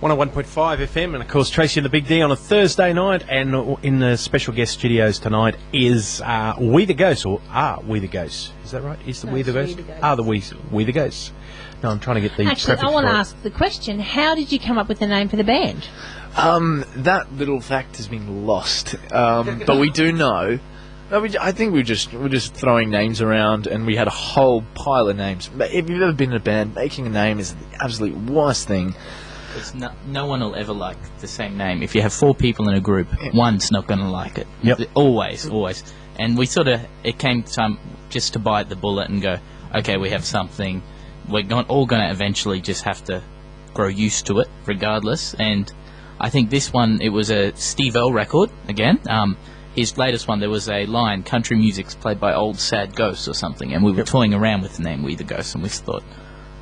101.5 FM, and of course Tracy and the Big D on a Thursday night, and in the special guest studios tonight is We the Ghosts, or Are We the Ghosts? Is that right? Is the We the Ghosts? Are the We the Ghosts? No, I'm trying to get the Actually, I want to ask the question, how did you come up with the name for the band? That little fact has been lost, but we do know. No, I think we're just throwing names around, and we had a whole pile of names. But if you've ever been in a band, making a name is the absolute worst thing. Because no one will ever like the same name. If you have 4 people in a group, one's not going to like it. Yep. Always. And we it came time just to bite the bullet and go, okay, we have something. We're all going to eventually just have to grow used to it, regardless. And I think this one, it was a Steve Earle record, again. His latest one, there was a line, country music's played by old sad ghosts or something. And we were toying around with the name We the Ghosts, and we thought,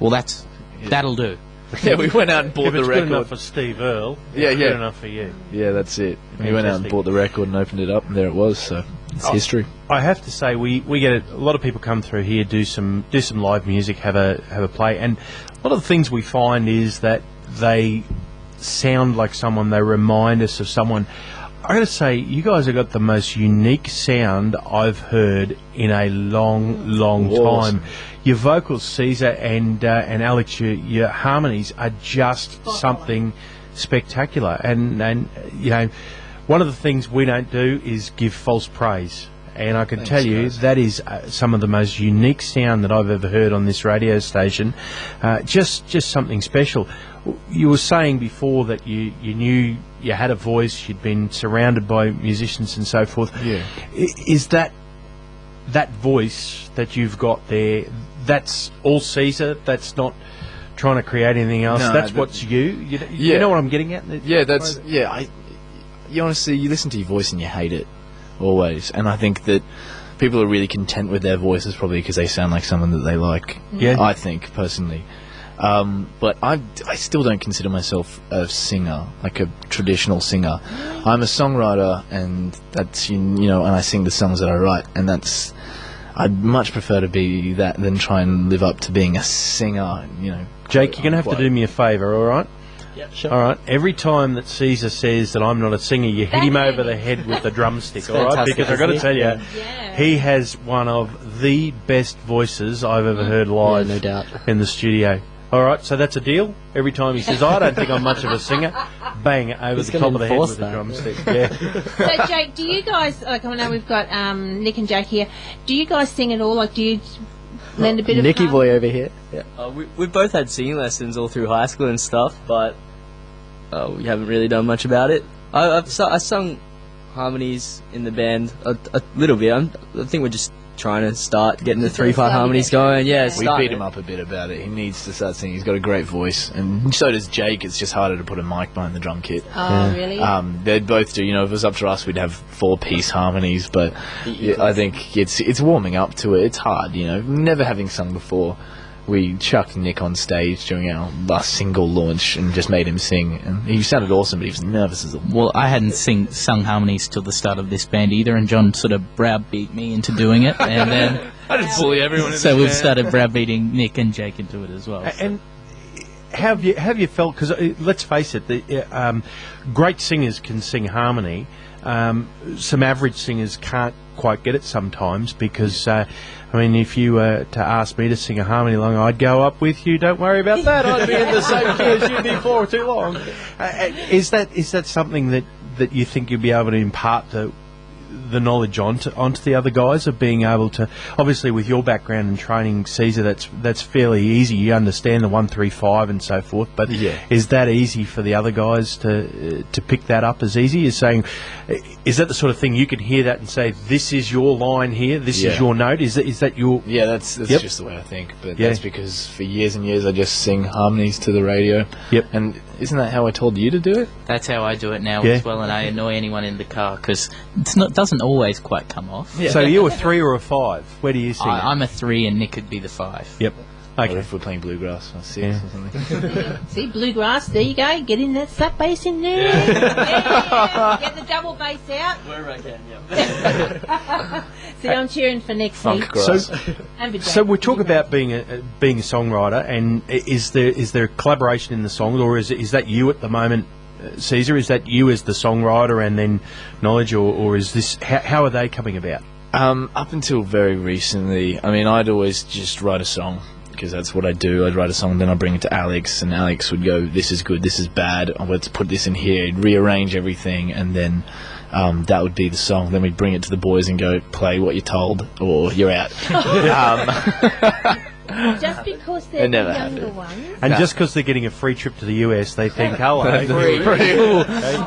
well, that'll do. Yeah, we went out and bought the record. If it's good enough for Steve Earle, it's good enough for you. Yeah, that's it. We went out and bought the record and opened it up, and there it was. So it's history. I have to say, we get a lot of people come through here, do some live music, have a play, and a lot of the things we find is that they sound like someone. They remind us of someone. I got to say, you guys have got the most unique sound I've heard in a long time. Your vocals, Caesar and Alex, your harmonies are just something spectacular. And you know, one of the things we don't do is give false praise. And I can tell you that is some of the most unique sound that I've ever heard on this radio station. Just something special. You were saying before that you knew you had a voice, you'd been surrounded by musicians and so forth. Yeah. Is that voice that you've got there, that's all Caesar? That's not trying to create anything else? No, that's what's you? You know what I'm getting at? You honestly, you listen to your voice and you hate it, always. And I think that people are really content with their voices probably because they sound like someone that they like. Yeah. I think, personally. But I still don't consider myself a singer, like a traditional singer. I'm a songwriter, and that's, you know, and I sing the songs that I write, and that's, I'd much prefer to be that than try and live up to being a singer, you know. Jake, you're going to have to do me a favour, all right? Yeah, sure. All right. Every time that Caesar says that I'm not a singer, you hit him over the head with the drumstick, all right? Because I've got to tell you, he has one of the best voices I've ever heard live, no doubt, in the studio. All right, so that's a deal. Every time he says, I don't think I'm much of a singer, bang, over the top of the head with the drumstick. Yeah. So, Jake, do you guys, like, I know we've got Nick and Jake here, do you guys sing at all? Like, do you lend a bit of Nicky boy over here. Yeah. We've both had singing lessons all through high school and stuff, but we haven't really done much about it. I sung harmonies in the band a little bit. I think we're just trying to start getting the 3/5 harmonies going. Yeah, we beat him up a bit about it. He needs to start singing. He's got a great voice, and so does Jake. It's just harder to put a mic behind the drum kit. Oh, really? They both do. You know, if it was up to us, we'd have 4-piece harmonies. But I think it's warming up to it. It's hard, you know. Never having sung before, we chucked Nick on stage during our last single launch and just made him sing. And he sounded awesome, but he was nervous as a... Well, I hadn't sung harmonies till the start of this band either, and John sort of browbeat me into doing it. And then I just bully everyone in so we've band. started browbeating Nick and Jake into it as well. And have you felt, because let's face it, great singers can sing harmony. Some average singers can't quite get it sometimes because, I mean, if you were to ask me to sing a harmony along, I'd go up with you. Don't worry about that. I'd be in the same key as you before too long. Is that something that you think you'll be able to impart the knowledge onto the other guys, of being able to, obviously with your background and training, Caesar, that's fairly easy. You understand the 1-3-5 and so forth, but is that easy for the other guys to pick that up as easy? You're saying, is that the sort of thing you can hear that and say, this is your line here, this is your note? Is that your... Yeah, that's just the way I think, but that's because for years and years I just sing harmonies to the radio. Yep. And isn't that how I told you to do it? That's how I do it now as well, and I annoy anyone in the car because it doesn't always quite come off. Yeah. So you're a 3 or a 5? Where do you sing? I'm a 3 and Nick could be the 5. Yep. Okay. Or if we're playing bluegrass or six or something. See, bluegrass, there you go. Get in that slap bass in there. Yeah. Get the double bass out. Wherever I can, yeah. See, I'm cheering for next Funk week. grass. And for So Jake. we talk about being a songwriter, and is there collaboration in the songs, or is that you at the moment, Caesar? Is that you as the songwriter, and then Knowledge, or is this how are they coming about? Up until very recently, I mean, I'd always just write a song because that's what I do. I'd write a song, then I'd bring it to Alex, and Alex would go, "This is good, this is bad. Let's put this in here." He'd rearrange everything, and then that would be the song. Then we'd bring it to the boys and go, "Play what you're told, or you're out." Just because they're It the never younger happened. ones. And just because they're getting a free trip to the US, they think, "Hello,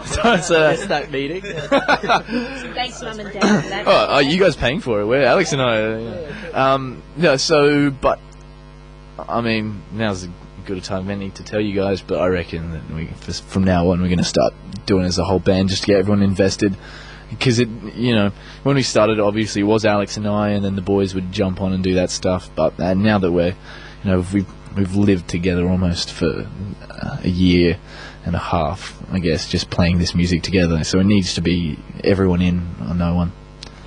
So, That meeting. Thanks, Mum and Dad. for that. are you guys paying for it? We're Alex and I. No, so, but I mean, now's as good a time as any to tell you guys. But I reckon that from now on, we're going to start doing it as a whole band, just to get everyone invested. Because when we started, obviously it was Alex and I, and then the boys would jump on and do that stuff. But now that we've lived together almost for a year and a half, I guess, just playing this music together. So it needs to be everyone in or no one.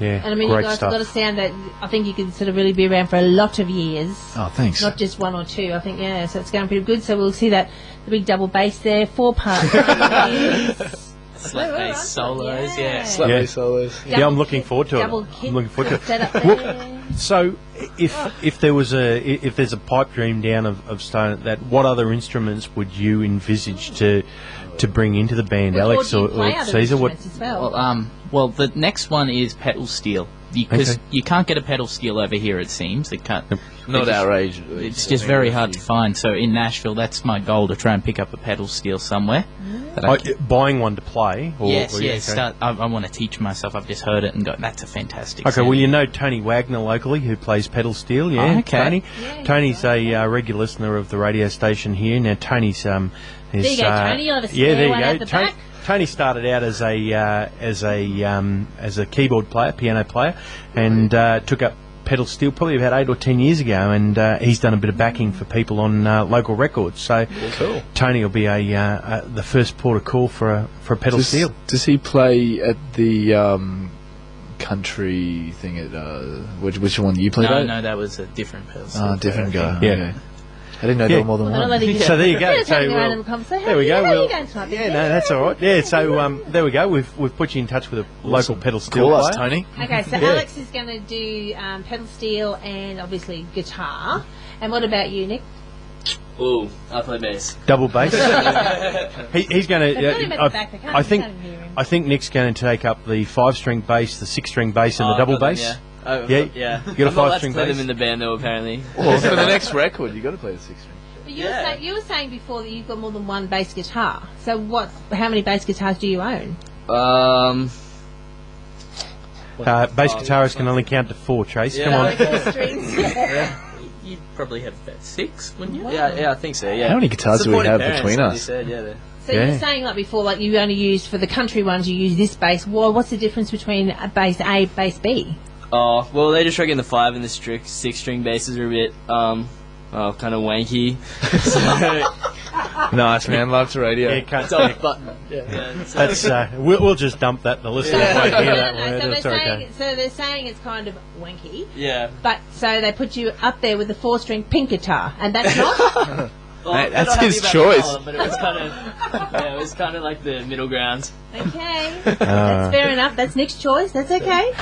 yeah, And I mean, great you guys stuff." have got a sound that I think you could sort of really be around for a lot of years. Oh, thanks. Not just one or two. I think, yeah, so it's going pretty good. So we'll see that the big double bass there, 4 parts. Slap We're bass on solos, to it, yeah. Slap Yeah. bass solos. Yeah, I'm looking forward to it. Double I'm looking forward to it. Set up there. So, if there's a pipe dream down of Stone, that what other instruments would you envisage to bring into the band, Alex do you or play other Caesar? What? instruments as well? Well, the next one is pedal steel. Because Okay. you can't get a pedal steel over here, it seems. They can't. Not outrageous. It's just very hard to find. So in Nashville, that's my goal, to try and pick up a pedal steel somewhere. That I can- Buying one to play? Or, yes, or- yes. okay. I want to teach myself. I've just heard it and go, that's a fantastic Okay, sound. well, you know Tony Wagner locally, who plays pedal steel, yeah? Oh, okay. Tony? Yeah, Tony's a regular listener of the radio station here. Now, Tony's... There you go, Tony. You'll have a yeah, spare there one you at go. the Tony, back. Tony started out as a keyboard player, piano player, and took up pedal steel probably about 8 or 10 years ago, and he's done a bit of backing for people on local records. So Cool. Tony will be the first port of call for a pedal steel. Does he play at the country thing at which one you played at? No, that was a different pedal steel. Different guy. Yeah. Okay. I didn't know there were more than Well, I'm one. letting you So there you go. They're just having So, their well, own little conversation. there we go. How are you Well, going tonight? yeah, no, that's all right. Yeah, so there we go. We've put you in touch with a local pedal steel Call us, player. Tony. Okay, so Yeah. Alex is going to do pedal steel and obviously guitar. And what about you, Nick? Ooh, I play bass. Double bass. He's going They've got him at the to. back. They can't, I think. can't hear him. I think Nick's going to take up the 5-string bass, the 6-string bass, and the double bass. Yeah. Oh, Yeah, yeah. you got a I'm not allowed to 5-string play bass? them in the band though, apparently. Well, for the next record, you got to play the 6-string. But you, Yeah. you were saying before that you've got more than one bass guitar. So how many bass guitars do you own? Bass guitarists can only count to 4. Trace, come Yeah. on. Four strings. You'd probably have about 6, wouldn't you? Yeah, I think so. Yeah. How many guitars do we Supporting have parents, between like us? you said, yeah. So Yeah. you're saying like before, like you only used for the country ones, you use this bass. Well, what's the difference between a bass A, bass B? Oh, well, they just reckon the 5 and the 6-string basses are a bit, kind of wanky. Nice, man. Love to radio. Yeah, can't, That's that's we'll just dump that. The listeners won't hear that No, word. so That's they're okay. saying it's kind of wanky. yeah. But so they put you up there with the 4-string pink guitar, and that's not. Well, Mate, they're that's not happy his about the choice. colour, but it was kind of like the middle ground. Okay, that's fair enough. That's Nick's choice. That's okay.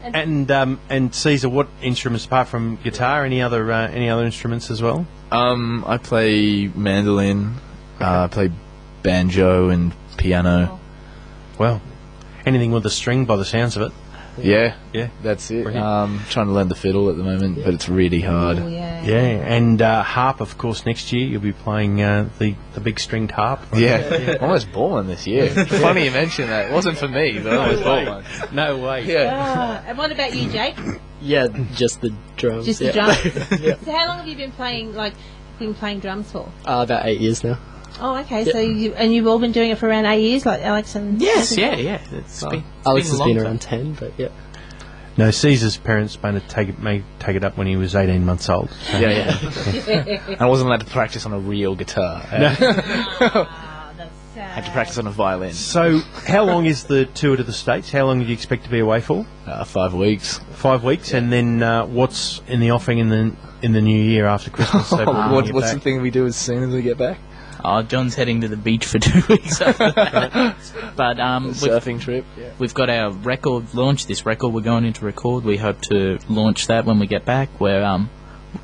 And Caesar, what instruments apart from guitar? Any other instruments as well? I play mandolin. I play banjo and piano. Well, anything with a string, by the sounds of it. Yeah, Yeah. that's it. Brilliant. Trying to learn the fiddle at the moment, but it's really hard. Oh, yeah. Yeah, and harp, of course. Next year you'll be playing the big stringed harp. Yeah, almost bought one this year. Funny you mention that. It wasn't for me, but I almost bought one. No way. Yeah. And what about you, Jake? Yeah, just the drums. Just the yeah. drums. So how long have you been playing drums for? About 8 years now. Oh, okay. So you've all been doing it for around 8 years, like Alex and Yes, yeah. It's been Alex a has long been time. around 10, but yeah. No, Caesar's parents may take it up when he was 18 months old. So. Yeah. And I wasn't allowed to practice on a real guitar. Ah, that's I had to sad. practice on a violin. So, how long is the tour to the States? How long do you expect to be away for? 5 weeks. 5 weeks, and then what's in the offing in the new year after Christmas? So when you get What's the back? thing we do as soon as we get back? John's heading to the beach for 2 weeks after that. But Surfing trip. Yeah. we've got our record launch. This record we're going into record. We hope to launch that when we get back. We're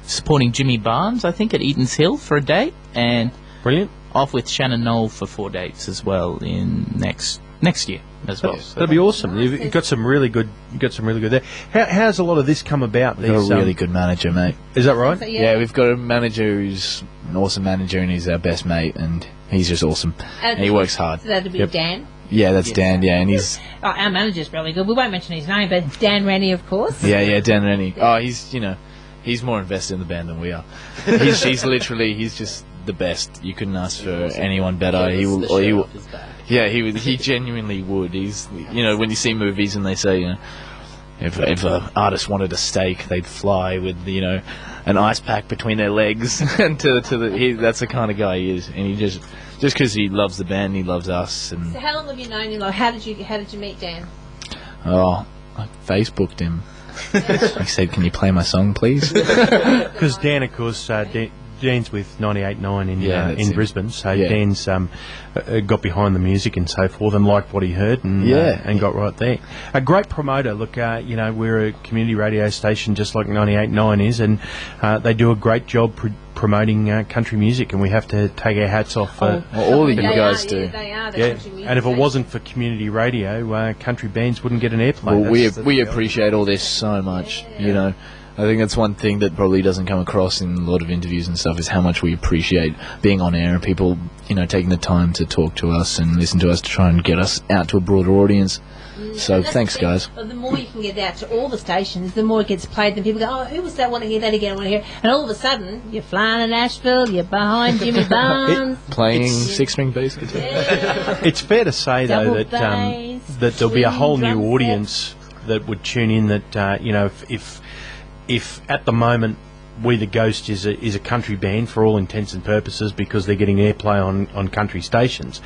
supporting Jimmy Barnes, I think, at Eaton's Hill for a date, and Brilliant. off with Shannon Knoll for 4 dates as well in next year as well. So That'd be awesome. You've got some really good. You got some really good there. How's a lot of this come about? We've got a really good manager, mate. Is that right? So, Yeah, we've got a manager who's an awesome manager, and he's our best mate, and he's just awesome. And he works hard. So that'd be Yep. Dan. Yeah, that's Dan. Yeah, and he's Our manager's really good. We won't mention his name, but Dan Rennie, of course. yeah Dan Rennie. Oh, he's more invested in the band than we are. He's just the best. You couldn't ask for anyone better. He will. He will. Yeah, he genuinely would. He's when you see movies and they say if an artist wanted a steak, they'd fly with an ice pack between their legs, and that's the kind of guy he is. And he just because he loves the band, he loves us. And So how long have you known him? Like, how did you meet Dan? I Facebooked him. I said, "Can you play my song, please?" Because Dan, of course, Dan's with 98.9 that's in it. Brisbane, so Yeah. Dan's got behind the music and so forth, and liked what he heard, and got right there. A great promoter. Look, we're a community radio station just like 98.9 is, and they do a great job promoting country music, and we have to take our hats off. Well, all of you They guys are, do. Yeah, they are. The Yeah, country music and if it station. wasn't for community radio, country bands wouldn't get an airplay. Well, we appreciate all this so much. I think that's one thing that probably doesn't come across in a lot of interviews and stuff, is how much we appreciate being on air and people, taking the time to talk to us and listen to us to try and get us out to a broader audience. So And that's thanks, the thing. guys. Well, the more you can get out to all the stations, the more it gets played. Then people go, "Oh, who was that? I want to hear that again. I want to hear." And all of a sudden, you're flying in Nashville. You're behind Jimmy Barnes. Playing It's- six-string bass guitar. Yeah. It's fair to say, though, Double that bass, that there'll be a whole twin new drum audience that would tune in. That if at the moment We the Ghost is a country band for all intents and purposes because they're getting airplay on country stations,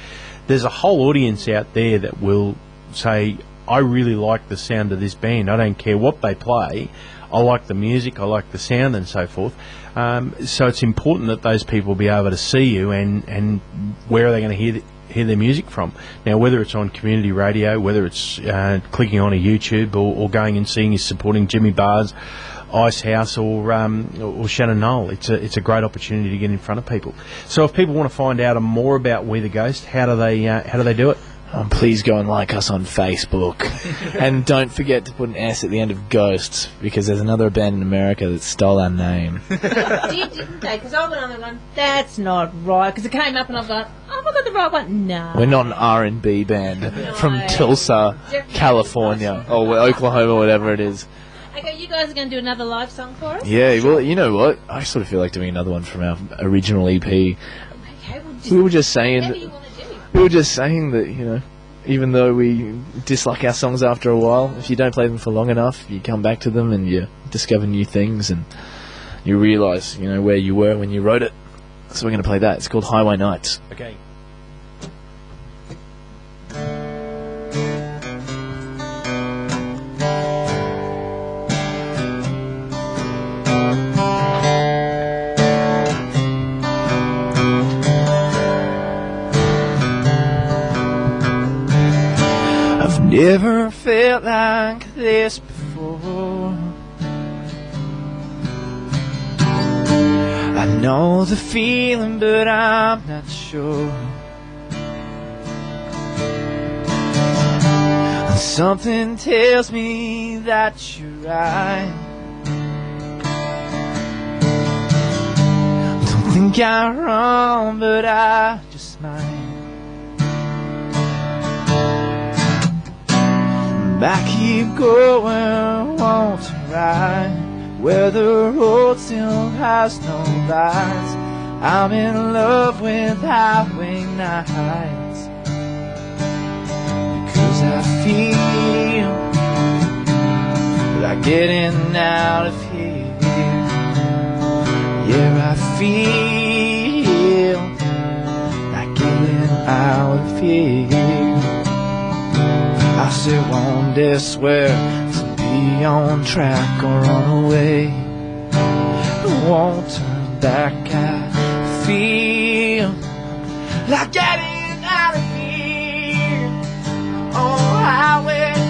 there's a whole audience out there that will say, I really like the sound of this band. I don't care what they play. I like the music. I like the sound and so forth. So it's important that those people be able to see you and where are they going to hear their music from. Now, whether it's on community radio, whether it's clicking on a YouTube or going and seeing you supporting Jimmy Barnes, Ice House or Shannon Knoll, it's a great opportunity to get in front of people. So if people want to find out more about We the Ghost, how do they do it? Please go and like us on Facebook. And don't forget to put an S at the end of Ghosts, because there's another band in America that stole our name. Didn't they? Because I went on there and gone, that's not right. Because it came up and I've gone, oh, have I got the right one? No. We're not an R&B band from Tulsa, California, or Oklahoma, whatever it is. Okay, you guys are going to do another live song for us? Yeah, well, you know what? I sort of feel like doing another one from our original EP. Okay, well, We were just saying whatever that, you want to do. we were just saying that, even though we dislike our songs after a while, if you don't play them for long enough, you come back to them and you discover new things and you realise, where you were when you wrote it. So we're going to play that. It's called Highway Nights. Okay. I've never felt like this before. I know the feeling, but I'm not sure. And something tells me that you're right. Don't think I'm wrong, but I just might. I keep going, want to ride where the road still has no lights. I'm in love with highway nights, because I feel like getting out of here. Yeah, I feel like getting out of here. I still wonder swear to be on track or run away. I won't turn back. I feel like getting out of here on highway 9.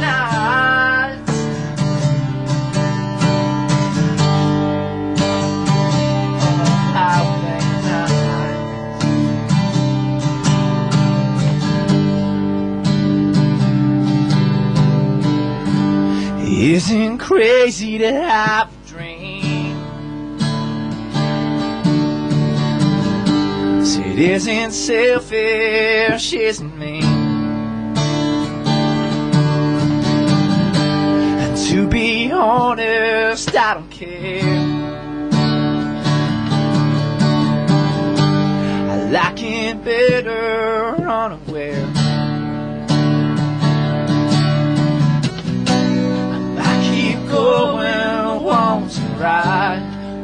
On highway 9. Isn't crazy to have a dream. It isn't selfish, isn't me. And to be honest, I don't care. I like it better unaware. I keep going, want to ride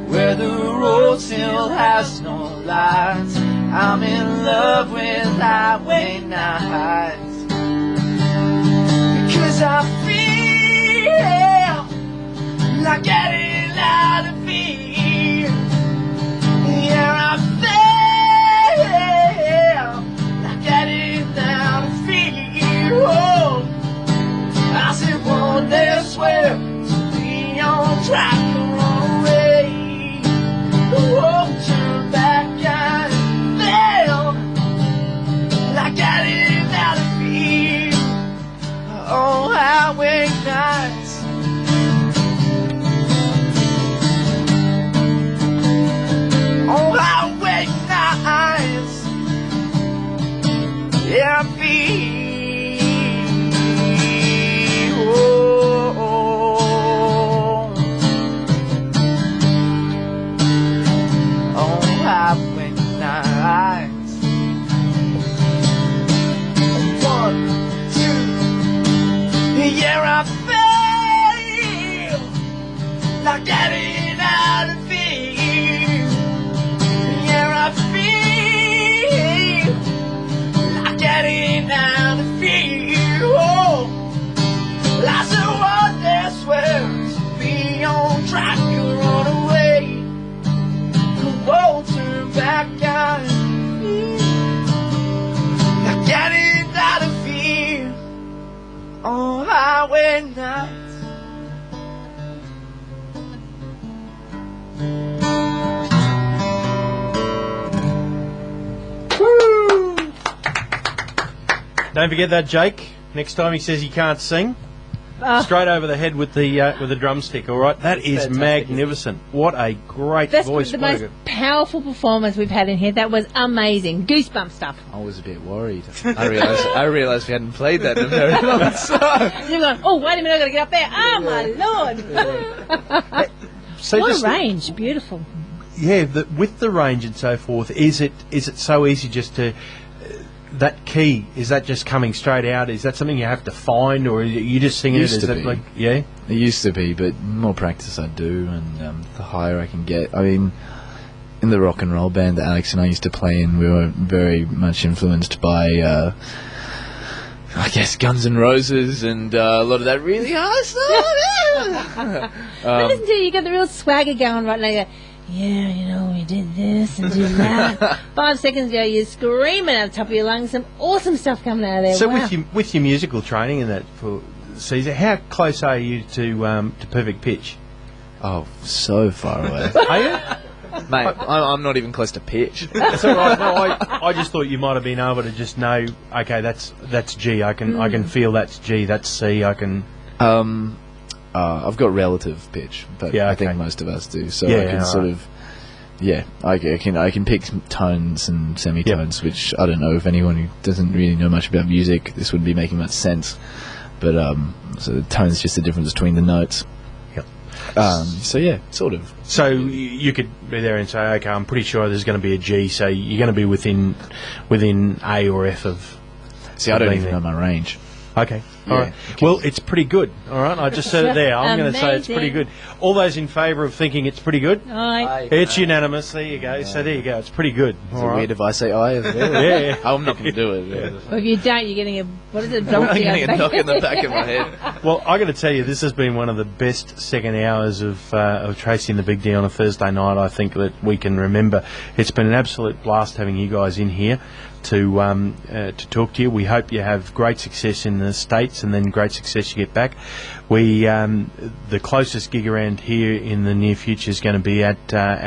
where the road still has no lights. I'm in love with highway 9. Because I feel like getting out of here. Yeah, I feel like getting out of here. Oh, I still want this way to be on track or on away. Won't turn back. Like getting out of here on highway 9. On highway 9. Yeah, I feel on highway 9. 1, 2. Yeah, I feel like getting out of here. Yeah, I feel like getting out of here. Oh, I still want this world to be on track or run away. I won't turn back on. Like getting out of here on highway 9. Woo! Don't forget that, Jake. Next time he says he can't sing, straight over the head with the drumstick. All right, that is fantastic. magnificent. What a great That's voice! the What a most good- powerful performance we've had in here. That was amazing. Goosebump stuff. I was a bit worried. I realised we hadn't played that in a very long time. You're going, oh, wait a minute, I've got to get up there. Oh, my Lord. So What just a range. Beautiful. yeah, with the range and so forth, is it so easy just to that key? Is that just coming straight out? Is that something you have to find, or are you just singing Used it? Is to that be. like yeah? It used to be, but more practice I do, and the higher I can get. I mean, in the rock and roll band that Alex and I used to play in, we were very much influenced by, I guess, Guns N' Roses and a lot of that really hard stuff. But listen to you, you got the real swagger going right now. You go, yeah, you know, we did this and did that. 5 seconds ago, you're screaming at the top of your lungs. Some awesome stuff coming out of there. So wow. with your musical training and that for Caesar, how close are you to perfect pitch? Oh, so far away. Are you? Mate, I'm not even close to pitch. That's all right. No, I just thought you might have been able to just know. Okay, that's G. I can feel that's G. That's C. I can. I've got relative pitch, but Yeah, I think okay. most of us do. So Yeah, I can sort alright. of, yeah, I can pick some tones and semitones, which I don't know if anyone who doesn't really know much about music, this wouldn't be making much sense. But so the tone's just the difference between the notes. Yep. So yeah, sort of. So you could be there and say, okay, I'm pretty sure there's going to be a G. So you're going to be within A or F of. See, I don't being even there. know my range. Okay. All right. Well, it's pretty good. All right. I just said it there. I'm going to say it's pretty Amazing. good. All those in favour of thinking it's pretty good? Aye. It's unanimous. There you go. So there you go. It's pretty good. Is All it right. weird if I say I as well? Yeah. I'm not going to do it. Yeah. Well, if you don't, you're getting a what is it? I'm Donkey getting a on the knock in the back. back of my head. Well, I got to tell you, this has been one of the best second hours of Tracy and the Big D on a Thursday night. I think that we can remember. It's been an absolute blast having you guys in here to talk to you. We hope you have great success in the States and then great success you get back. We the closest gig around here in the near future is going to be at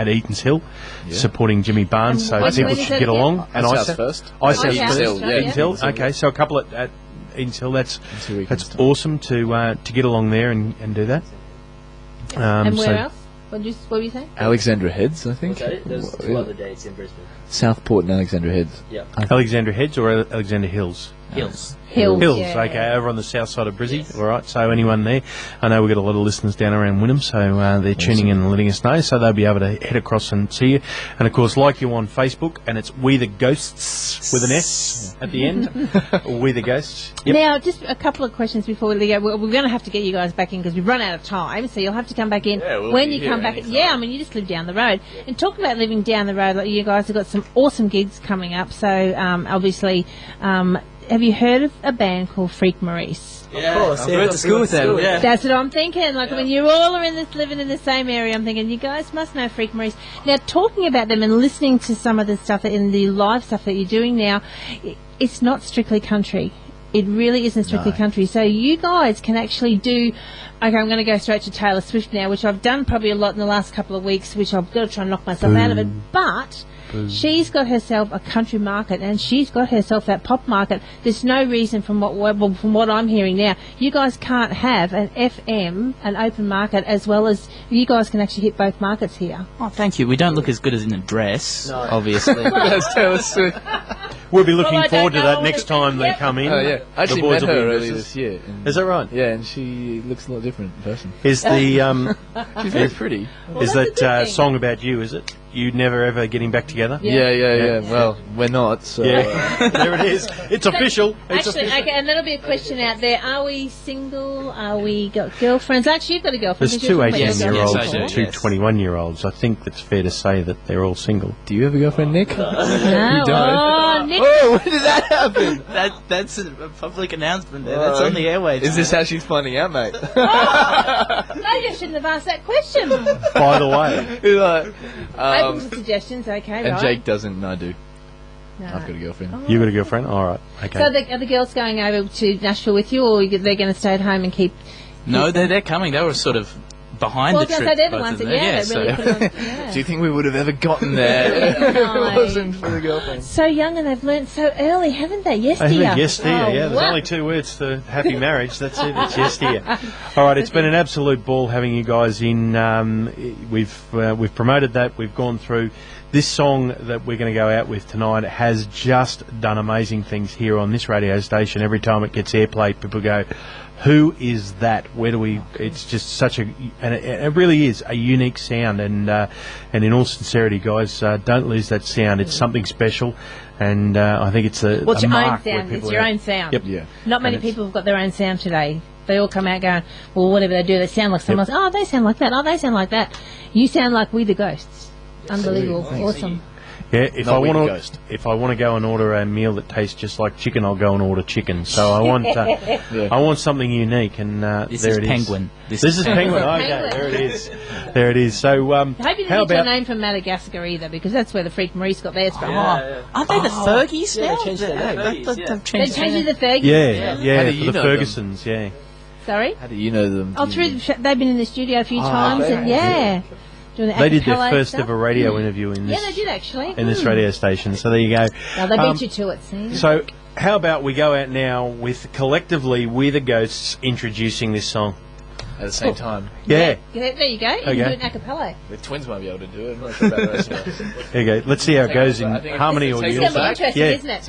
Eaton's Hill, supporting Jimmy Barnes. So when people is should it get again? along. And South first. ISAF Eaton's first. Hill, yeah. Eaton's Hill. Okay, so a couple at Eaton's Hill. That's weekends. awesome to get along there and do that. And where so- else? What were you saying? Alexandra Heads, I think. There's 2 other dates in Brisbane. Southport and Alexandra Heads. Yeah. Alexandra Heads or Alexandra Hills? Hills. Hills. Hills, okay, over on the south side of Brizzy. All right, so anyone there, I know we've got a lot of listeners down around Wynnum, so they're tuning in and letting us know, so they'll be able to head across and see you. And of course, like you on Facebook, and it's We the Ghosts with an S at the end. We the Ghosts. Yep. Now, just a couple of questions before we go. We're going to have to get you guys back in because we've run out of time, so you'll have to come back in when you come back. Yeah, I mean, you just live down the road. And talking about living down the road, like you guys have got some awesome gigs coming up. So, obviously, have you heard of a band called Freak Maurice? Of course, I went to school with them. Yeah. That's what I'm thinking. Like when you all are living in the same area, I'm thinking you guys must know Freak Maurice. Now, talking about them and listening to some of the stuff in the live stuff that you're doing now, it's not strictly country. It really isn't strictly country. So you guys can actually do. Okay, I'm going to go straight to Taylor Swift now, which I've done probably a lot in the last couple of weeks, which I've got to try and knock myself out of it. But she's got herself a country market, and she's got herself that pop market. There's no reason, from what I'm hearing now, you guys can't have an FM, an open market, as well as you guys can actually hit both markets here. Oh, thank you. We don't look as good as in a dress, obviously. That's Taylor Swift. We'll be looking Well, I don't forward to know that all next the- time they Yep. come in. Oh, yeah. I actually The boys met will be her earlier impressive. this year. And Is that right? Yeah, and she looks a lot different in person. Is the She's very pretty. is that's a that good thing. song about you? Is it? You never ever getting back together? Yeah. Well, we're not, so... Yeah. There it is. It's official. It's Actually, official. okay, and that'll be a question out there. Are we single? Are we got girlfriends? Actually, you've got a girlfriend. There's 'cause two you're talking about 18-year-olds your Yes, I and do, two yes. 21-year-olds. I think it's fair to say that they're all single. Do you have a girlfriend, Nick? girlfriend. don't. Oh, Nick. Oh, when did that happen? That's a public announcement there. That's on the airwaves. Is this how she's finding out, mate? Maybe I shouldn't have asked that question. By the way, He's like, Open to suggestions, okay, and right? Jake doesn't, and I do. No. I've got a girlfriend. you got a girlfriend? All right. Okay. So are the girls going over to Nashville with you, or they're going to stay at home and keep... No, they're coming. They were sort of behind Well, the I was trip. going to say, they're the both ones of that, them. yeah, that really so- put on... Yeah. Do you think we would have ever gotten there if it wasn't for the girlfriend? So young, and they've learnt so early, haven't they? Yes, I dear. heard yes, dear. Oh, Yeah, there's wow. only two words to happy marriage. That's it. It's yes, dear. All right, it's been an absolute ball having you guys in. We've promoted that. We've gone through this song that we're going to go out with tonight. Has just done amazing things here on this radio station. Every time it gets airplay, people go, "Who is that? Where do we?" It's just such a, and it really is a unique sound. And in all sincerity, guys, don't lose that sound. It's something special, and I think it's a. Well, it's a your own mark where sound. people It's your are- own sound. Yep. Yeah. Not many And it's- people have got their own sound today. They all come out going, well, whatever they do, they sound like someone else. Oh, they sound like that. Oh, they sound like that. You sound like We the Ghosts. Unbelievable. Awesome. Yeah, if Not I with the want ghost. to go and order a meal that tastes just like chicken, I'll go and order chicken. So I want I want something unique, and This there is it is. Penguin. This is penguin. Okay, Penguin. there it is. There it is. So I hope you how didn't get your about name from Madagascar either, because that's where the Freak Maurice got theirs from. Aren't they the Fergies Yeah, now? they changed their name. They've They changed changed their it to Fergie. yeah, How do for you the know them? Fergusons, yeah. Sorry? How do you know them? Oh, through they've been in the studio a few times, they and yeah. Doing the They did their acapella first stuff. ever radio interview in Yeah, this they did actually. in this radio station. So there you go. Well, they beat you to it, see? So how about we go out now with collectively We the Ghosts introducing this song? At the same time. Yeah. There you go. You Okay. can do it in acapella. The twins might be able to do it. I'm not sure about the rest of us. There you go. Let's see how it goes in I think harmony it's or taken It's unison. going to be back? interesting, Yeah. isn't it?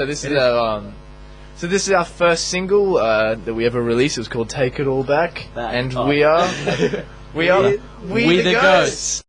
So this is our first single that we ever released. It was called "Take It All Back," and we are we the Ghosts.